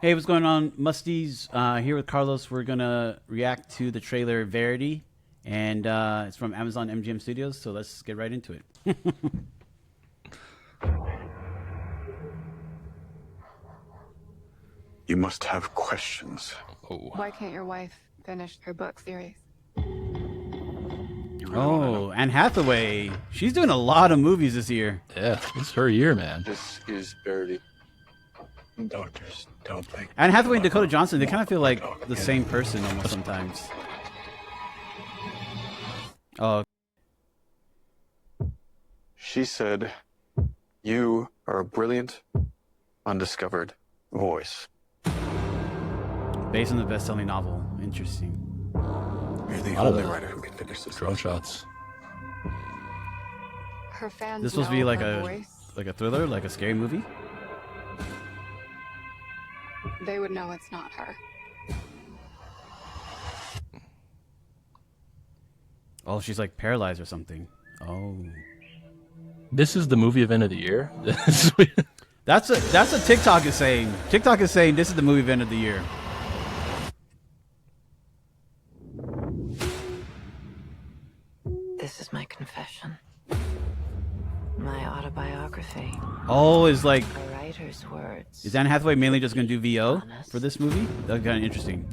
Hey, what's going on, Musties? Here with Carlos. We're gonna react to the trailer Verity, and it's from Amazon MGM Studios. So let's get right into it. You must have questions. Oh. Why can't your wife finish her book series? Oh, Anne Hathaway. She's doing a lot of movies this year. Yeah, it's her year, man. This is Verity. Doctors don't think. Anne Hathaway and Dakota Johnson, they kind of feel like the same person almost sometimes. Oh, She said, "You are a brilliant, undiscovered voice." based on the best-selling novel. Interesting. You're the Lot of only that. writer who can finish this. Drone shots. Her fans This supposed to be know like her a voice. thriller, like a scary movie. They would know it's not her. Oh, she's like paralyzed or something. Oh, This is the movie event of the year. that's what TikTok is saying. TikTok is saying this is the movie event of the year. This is my confession. My autobiography. Oh, is like, A writer's words. is Anne Hathaway mainly just gonna do VO Honest. for this movie? That's kind of interesting.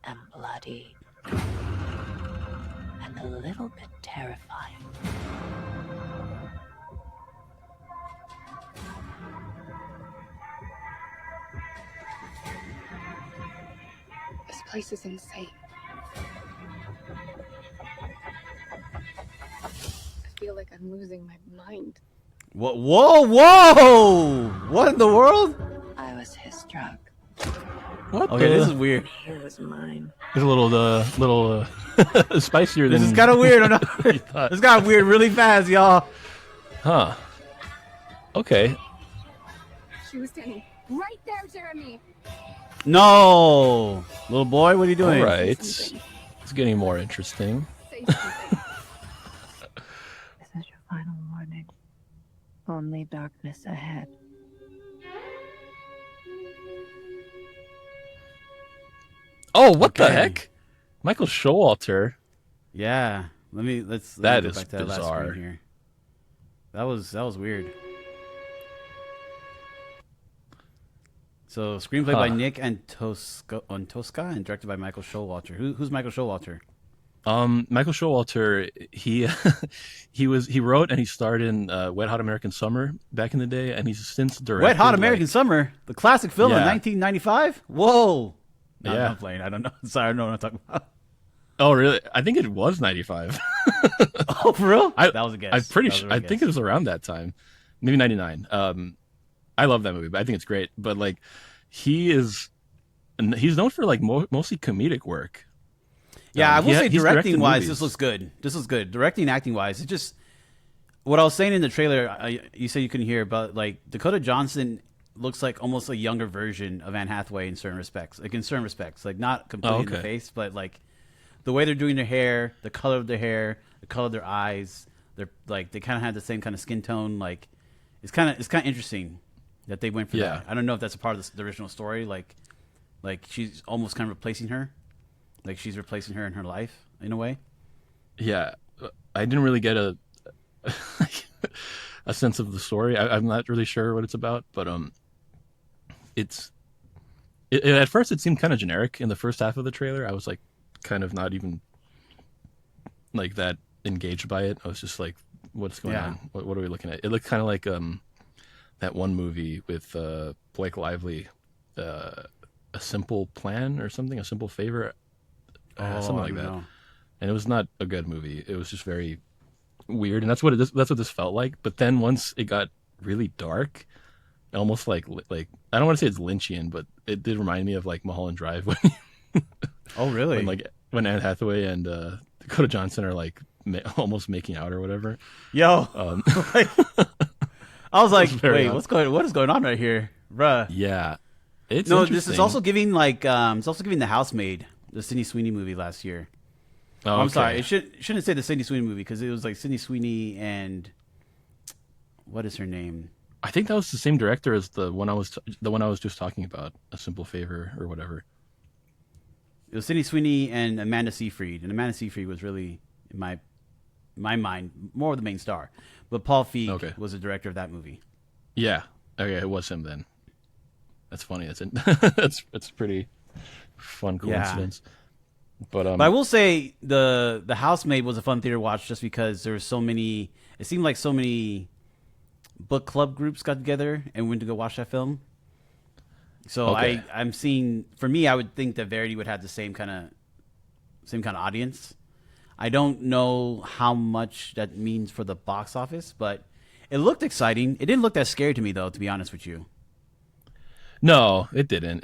And bloody. And a little bit terrifying. This place is insane. I feel like I'm losing my mind. Whoa, whoa, whoa! What in the world? I was his drug. What? Okay, this is weird. He was mine. It's a little spicier than. This is kind of weird. I'm not, you thought. this got weird really fast, y'all. Huh. Okay. She was standing right there, Jeremy. No, little boy, what are you doing? All right. Something. It's getting more interesting. Say something. This is your final warning. Only darkness ahead. Oh, what the Okay. heck? Michael Showalter. Yeah, let's That go is back to that last bizarre. screen here. That was weird. So screenplay by Huh. Nick Antosca and directed by Michael Showalter. Who's Michael Showalter? Michael Showalter, he he wrote and he starred in Wet Hot American Summer back in the day, and he's since directed Wet Hot American Summer, the classic film in Yeah. 1995. Whoa. No, Yeah. I'm playing. I don't know. Sorry, I don't know what I'm talking about. Oh, really? I think it was 95. Oh, for real? I, That was a guess. I'm pretty That was a sure. real I think guess. it was around that time, maybe 99. I love that movie, but I think it's great. But like, he's known for like mostly comedic work. Yeah, I will say he's directed directing wise, movies. this looks good. This looks good. Directing, acting wise, it's just what I was saying in the trailer. You said you couldn't hear, but like Dakota Johnson looks like almost a younger version of Anne Hathaway in certain respects. Like in certain respects, like not completely in the okay. face, but like the way they're doing their hair, the color of their hair, the color of their eyes. They're like they kind of have the same kind of skin tone. Like it's kind of interesting that they went for Yeah. that. I don't know if that's a part of the original story. Like she's almost kind of replacing her. Like she's replacing her in her life in a way. Yeah, I didn't really get a a sense of the story. I'm not really sure what it's about, but at first it seemed kind of generic in the first half of the trailer. I was like, kind of not even like that engaged by it. I was just like, what's going Yeah. on? What are we looking at? It looked kind of like that one movie with Blake Lively, A Simple Plan or something, A Simple Favor, something I like don't that. know. And it was not a good movie. It was just very weird, and that's what this felt like. But then once it got really dark, almost like I don't want to say it's Lynchian, but it did remind me of like Mulholland Drive Oh, really? when Anne Hathaway and Dakota Johnson are like almost making out or whatever. Yo, like, I was like, very wait, odd. what is going on right here, bruh? Yeah, it's No, this is interesting. also giving like, it's also giving The Housemaid, the Sydney Sweeney movie last year. Oh, I'm okay. sorry, it shouldn't say the Sydney Sweeney movie because it was like Sydney Sweeney and what is her name? I think that was the same director as the one I was just talking about, A Simple Favor or whatever. It was Sydney Sweeney and Amanda Seyfried, and Amanda Seyfried was really, in my mind, more of the main star. But Paul Feig was the director of that movie. Yeah, okay, it was him then. That's funny. That's that's pretty fun coincidence. Yeah. But I will say the Housemaid was a fun theater watch just because there were so many. It seemed like so many book club groups got together and went to go watch that film. So I'm seeing, for me, I would think that Verity would have the same kind of audience. I don't know how much that means for the box office, but it looked exciting. It didn't look that scary to me, though, to be honest with you. No, it didn't.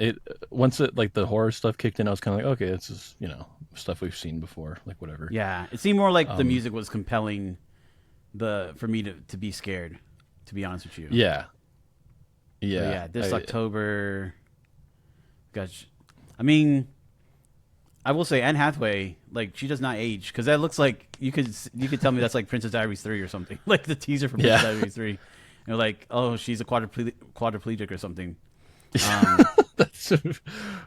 Once the horror stuff kicked in, I was kind of like, okay, this is stuff we've seen before, like whatever. Yeah, it seemed more like the music was compelling for me to be scared, to be honest with you. Yeah. This October. Gosh, I mean, I will say Anne Hathaway, like, she does not age, because that looks like you could tell me that's like Princess Diaries 3 or something, like the teaser for Princess Diaries 3. And you're like, oh, she's a quadriplegic or something. That's a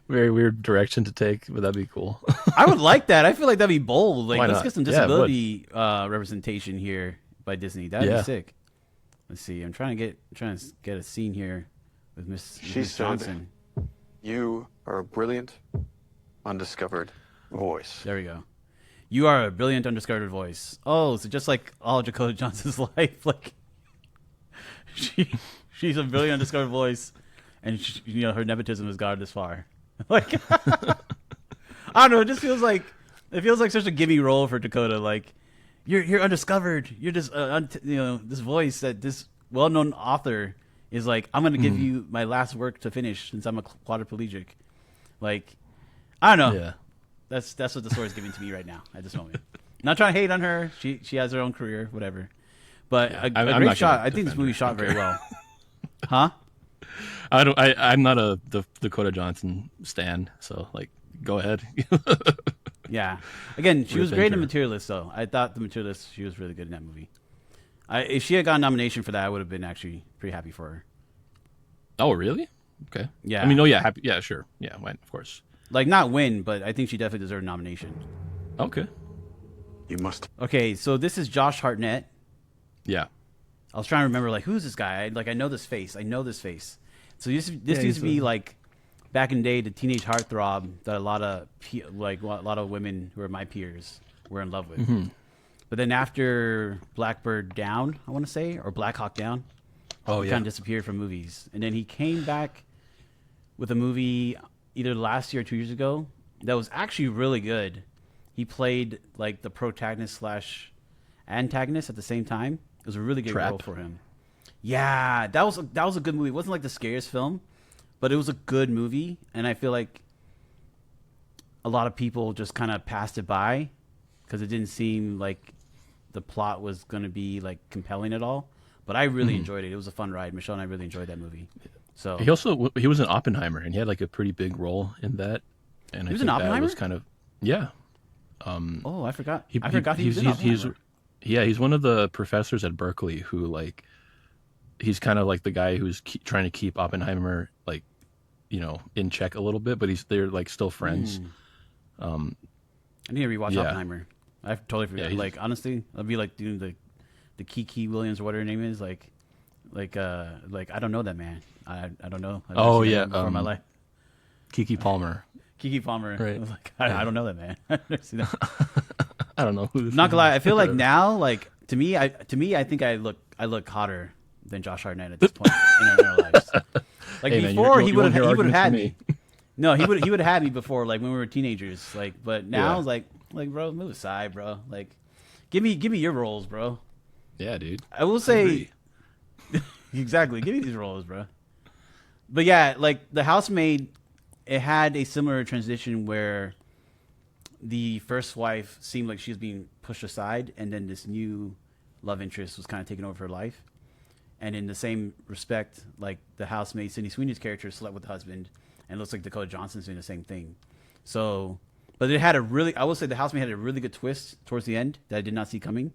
very weird direction to take, but that'd be cool. I would like that. I feel like that'd be bold. Like, let's get some disability representation here by Disney. That'd be sick. Let's see. I'm trying to get a scene here with Miss Johnson. You are a brilliant, undiscovered voice. There we go. You are a brilliant, undiscovered voice. Oh, so just like all of Dakota Johnson's life, like she's a brilliant, undiscovered voice, and her nepotism has got her this far. Like, I don't know. It just feels like such a gimme role for Dakota. Like, you're undiscovered. You're just this voice that this well-known author is like, I'm going to give you my last work to finish since I'm a quadriplegic. Like, I don't know. Yeah. That's what the story's giving to me right now at this moment. Not trying to hate on her. She has her own career, whatever. But a great shot. I think this movie shot very well. Huh? I'm not a Dakota Johnson stan, so like, go ahead. Yeah. Again, she was great in Materialist, though. I thought The Materialist, she was really good in that movie. If she had gotten a nomination for that, I would have been actually pretty happy for her. Oh, really? Okay. Yeah. I mean, happy. Yeah, sure. Yeah, of course. Like, not win, but I think she definitely deserved a nomination. Okay. You must. Okay, so this is Josh Hartnett. Yeah. I was trying to remember, like, who's this guy? I know this face. So this used to be like back in the day, the teenage heartthrob that a lot of women who are my peers were in love with. Mm-hmm. But then after Blackbird Down, I want to say, or Black Hawk Down, he kind of disappeared from movies. And then he came back with a movie either last year or 2 years ago that was actually really good. He played like the protagonist / antagonist at the same time. It was a really good role for him. Yeah, that was a good movie. It wasn't like the scariest film, but it was a good movie. And I feel like a lot of people just kind of passed it by because it didn't seem like the plot was going to be like compelling at all. But I really enjoyed it. It was a fun ride. Michelle and I really enjoyed that movie. So he was in Oppenheimer, and he had like a pretty big role in that. And he was in Oppenheimer. That was kind of I forgot. I forgot he was in Oppenheimer. He's one of the professors at Berkeley who like he's kind of like the guy who's trying to keep Oppenheimer like in check a little bit, but they're like still friends. I need to rewatch Oppenheimer. I totally forgot. Like, honestly, I'd be like doing the Kiki Williams or whatever her name is. Like I don't know that man. I don't know. For my life. Kiki Palmer. Kiki Palmer. Right. I was like, I don't know that man. I've never seen that. I don't know who this. Not gonna lie, I feel like now, like to me, I think I look hotter than Josh Hartnett at this point in our lives. Like, hey, before, man, he would have had me. No, he would have had me before, like when we were teenagers. Like, but now, like bro, move aside, bro. Like, give me your roles, bro. Yeah, dude. I will say, exactly. Give me these roles, bro. But yeah, like The Housemaid, it had a similar transition where the first wife seemed like she was being pushed aside, and then this new love interest was kind of taking over her life. And in the same respect, like the housemaid, Sydney Sweeney's character slept with the husband, and it looks like Dakota Johnson's doing the same thing. So, but it had I will say The Housemaid had a really good twist towards the end that I did not see coming.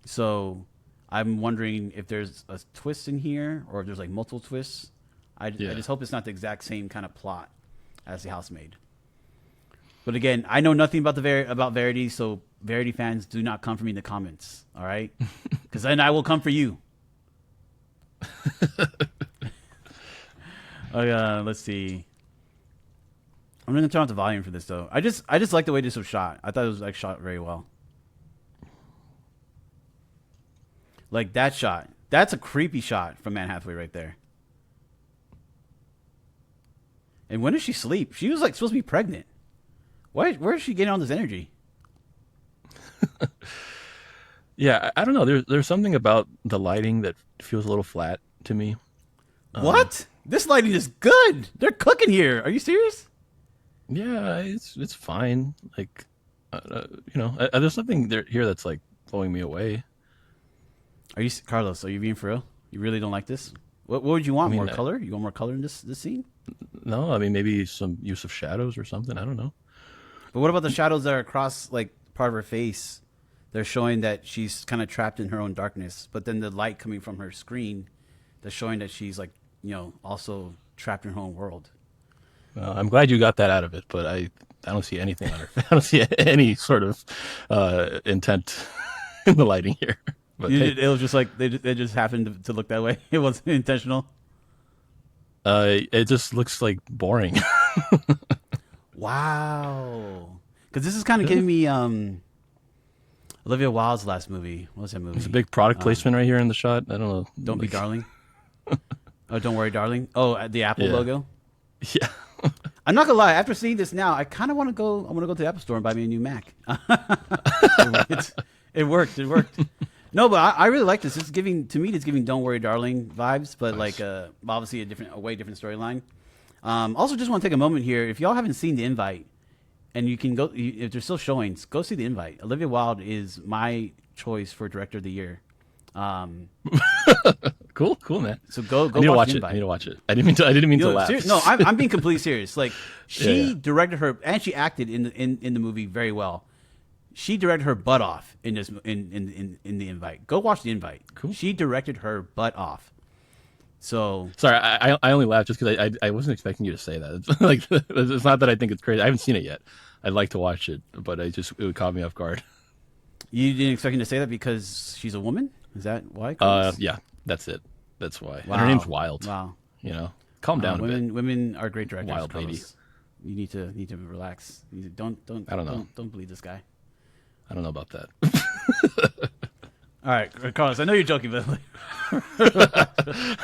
So I'm wondering if there's a twist in here or if there's like multiple twists. I just hope it's not the exact same kind of plot as The Housemaid. But again, I know nothing about about Verity, so Verity fans, do not come for me in the comments, all right? Because then I will come for you. Let's see. I'm gonna turn off the volume for this though. I just like the way this was shot. I thought it was like shot very well. Like that shot. That's a creepy shot from Anne Hathaway right there. And when did she sleep? She was like supposed to be pregnant. Where is she getting all this energy? Yeah, I don't know. There's something about the lighting that feels a little flat to me. What? This lighting is good. They're cooking here. Are you serious? Yeah, it's fine. Like, there's something here that's like blowing me away. Are you Carlos? Are you being for real? You really don't like this? What would you want? I mean, More color? You want more color in this scene? No, I mean maybe some use of shadows or something. I don't know. But what about the shadows that are across like part of her face? They're showing that she's kind of trapped in her own darkness. But then the light coming from her screen, they're showing that she's like, also trapped in her own world. Well, I'm glad you got that out of it, but I don't see anything on her. I don't see any sort of intent in the lighting here. But It was just like they just happened to look that way. It wasn't intentional. It just looks like boring. Wow. Because this is kind of giving me Olivia Wilde's last movie. What was that movie? It's a big product placement right here in the shot. I don't know. Don't Be Darling. Oh, Don't Worry, Darling. Oh, the Apple logo. Yeah. I'm not gonna lie. After seeing this now, I kind of want to go. I want to go to the Apple Store and buy me a new Mac. It worked. It worked. No, but I really like this. It's giving Don't Worry, Darling vibes, but nice. Like obviously a way different storyline. Also, just want to take a moment here. If y'all haven't seen The Invite, and you can go, if they're still showing, go see The Invite. Olivia Wilde is my choice for Director of the Year. Cool, man. So go I need watch to watch The it. Invite. I need to watch it. I didn't mean to laugh. No, I'm being completely serious. Like she Yeah. directed her, and she acted in the movie very well. She directed her butt off in this in The Invite. Go watch The Invite. Cool. She directed her butt off. So Sorry, I only laughed just because I wasn't expecting you to say that. It's like it's not that I think it's crazy. I haven't seen it yet. I'd like to watch it, but it would caught me off guard. you didn't expect me to say that because she's a woman? Is that why? Yeah, that's it. That's why. Wow. And her name's Wild. Wow. Calm down a women, bit. Women are great directors. Wild Carlos. lady. You need to relax. Don't. I don't know. Don't believe this guy. I don't know about that. All right, Carlos. I know you're joking, but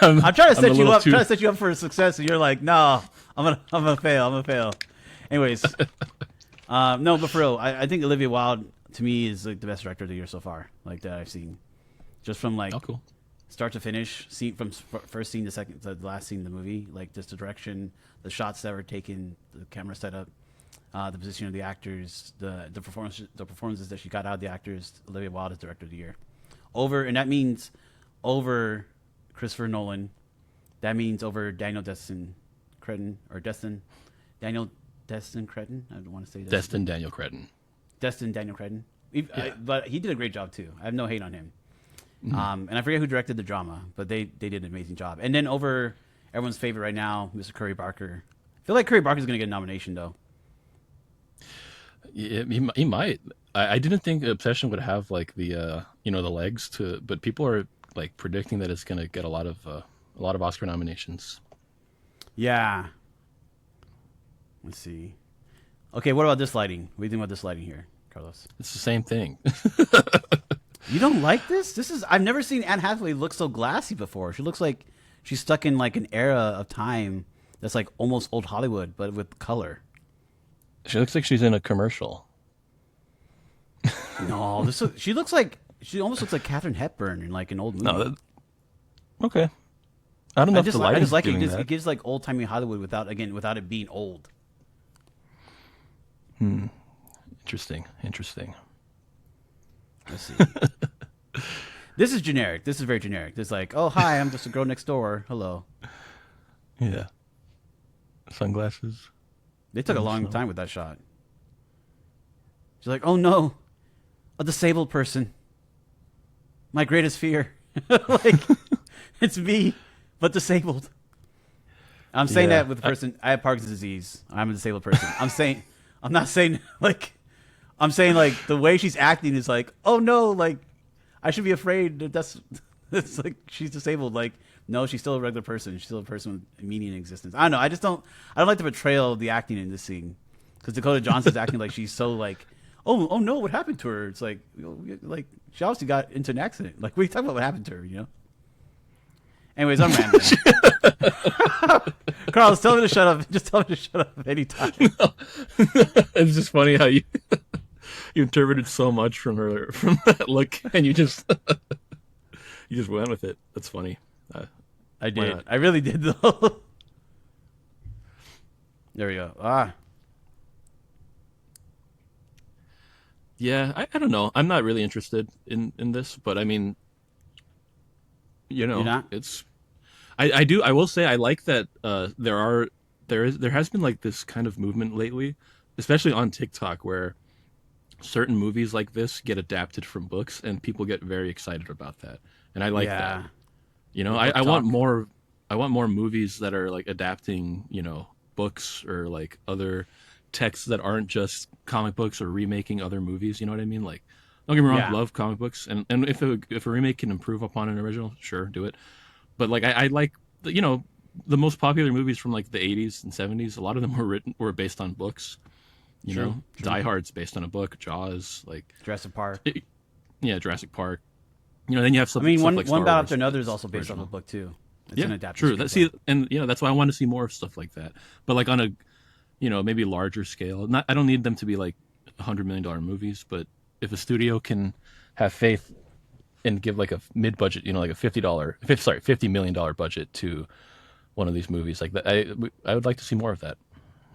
I'm trying to set you up. Trying to set you up for success, and you're like, no, I'm gonna fail. Anyways, no, but for real, I think Olivia Wilde to me is like the best director of the year so far, like that I've seen, just from like cool. start to finish, from first scene to the last scene of the movie, like just the direction, the shots that were taken, the camera setup, the position of the actors, the performances that she got out of the actors. Olivia Wilde is director of the year. And that means over Christopher Nolan. That means over Daniel Destin Cretton. I don't want to say that. Destin Daniel Cretton. But he did a great job too. I have no hate on him. And I forget who directed the drama, but they did an amazing job. And then over everyone's favorite right now, Mr. Curry Barker. I feel like Curry Barker's going to get a nomination though. Yeah, he might. I didn't think Obsession would have like the the legs to, but people are like predicting that it's going to get a lot of Oscar nominations. Yeah. Let's see. Okay, what about this lighting? What do you think about this lighting here, Carlos? It's the same thing. You don't like this? I've never seen Anne Hathaway look so glassy before. She looks like she's stuck in like an era of time that's like almost old Hollywood, but with color. She looks like she's in a commercial. No, she almost looks like Katharine Hepburn in like an old movie. No, okay. I don't know. I just like it. That. It gives like old timey Hollywood without it being old. Interesting. Let's see. This is generic. This is very generic. This is like, oh hi, I'm just a girl next door. Hello. Yeah. Sunglasses. They took a long time with that shot. She's like, oh no, a disabled person. my greatest fear. Like, it's me, but disabled. I'm saying that with a person. I have Parkinson's disease. I'm a disabled person. I'm not saying like, I'm saying like the way she's acting is like, oh no, like I should be afraid that it's like she's disabled. Like, no, she's still a regular person. She's still a person with meaning in existence. I don't know. I don't like the portrayal of the acting in this scene, because Dakota Johnson's acting like she's so like, oh no, what happened to her? It's like she obviously got into an accident. Like, what are you talking about? What happened to her? You know. Anyways, I'm rambling. Carlos, tell me to shut up. Just tell me to shut up anytime. No. It's just funny how you interpreted so much from that look, and you just went with it. That's funny. I did. I really did, though. There we go. Yeah, I don't know. I'm not really interested in this, but I mean, you know, You're not? it's. I will say I like that there has been like this kind of movement lately, especially on TikTok, where certain movies like this get adapted from books and people get very excited about that. And I like that. You know, I want more movies that are like adapting, you know, books or like other texts that aren't just comic books or remaking other movies, you know what I mean? Like, don't get me wrong, I love comic books, and if a remake can improve upon an original, sure, do it. But like I like, you know, the most popular movies from like the 80s and 70s, a lot of them were based on books. You know, Die Hard's based on a book, Jaws, like Jurassic Park. Jurassic Park. You know, then you have something. I mean, stuff one like Star Battle Wars After Another is also based original. on a book too. It's an true. adaptation. And you know, that's why I want to see more of stuff like that. But like on a, you know, maybe larger scale. I don't need them to be like $100 million movies, but if a studio can have faith and give like a mid-budget, you know, like a $50 million budget to one of these movies like that, I would like to see more of that,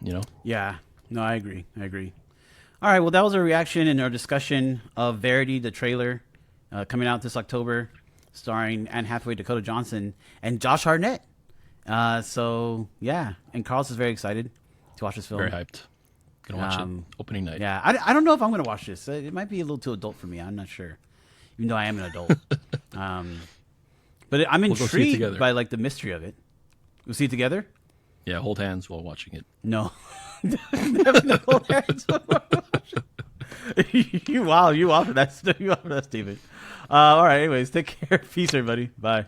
you know? Yeah. No, I agree. All right. Well, that was our reaction and our discussion of Verity, the trailer, coming out this October, starring Anne Hathaway, Dakota Johnson, and Josh Hartnett. So yeah, and Carlos is very excited to watch this film. Very hyped. Gonna watch it opening night. Yeah, I don't know if I'm gonna watch this. It might be a little too adult for me. I'm not sure, even though I am an adult. But I'm We'll go see it intrigued together. by like the mystery of it. We'll see it together. Yeah, hold hands while watching it. No. Hold hands. You wow for that. You wow for that, Steven. All right. Anyways, take care. Peace, everybody. Bye.